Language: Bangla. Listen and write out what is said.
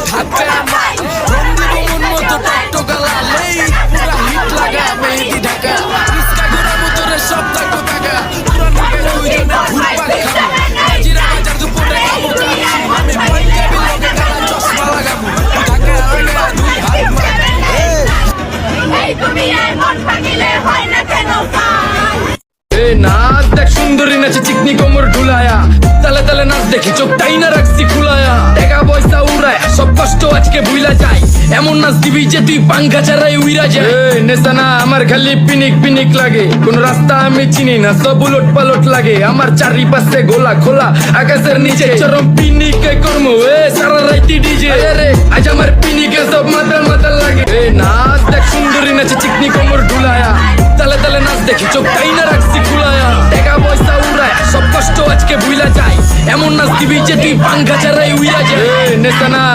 হাতে আমার রং দিব মন মতো টকটকা লালেই পুরা হিট লাগা মেহেদি ঢাকা রিস্কা ঘোরা মোটরে সব থাকবো টাকা পুরা নাকে দুইজনে ঘুরপাক খাবো হাজিরা বাজার দুপুরে খাবো কাচ্ছি আমি পাঞ্জাবি লগে কালা চশমা লাগাবো ঢাকা আগা দুই হাত মার এই দুনিয়ায় মন ভাঙিলে হয় না কেন নাচ দেখ সুন্দরী নাচে চিকনি কোমর ঢুলায়া তালে তালে নাচ দেখি চোখটাই না রাখছি খুলায়া টাকা পয়সা উড়ায় সব কষ্ট আজকে ভুইলা যায় এমন নাচ দিবি যে তুই পাঙ্খা ছাড়াই উইরা যায় নেশা না আমার খালি পিনিক পিনিক লাগে কোন রাস্তা আমি চিনি না সব উলট পালট লাগে আমার চারিপাশে গোলা খোলা আকাশের নিচে চরম পিনিকে কর্ম সারা রাইতি ডিজে আজ আমার পিনিকে সব মাতাল মাতাল লাগে নাচ দেখ সুন্দরী নাচে চিকনি কোমর ঢুলায়া তালে তালে নাচ দেখি চোখটাই না রাখছি খুলায়া টাকা পয়সা উড়ায় সব কষ্ট আজকে ভুইলা যায় এমন নাচ দিবি যে তুই পাঙ্খা ছাড়াই উইরা যায় নেশা না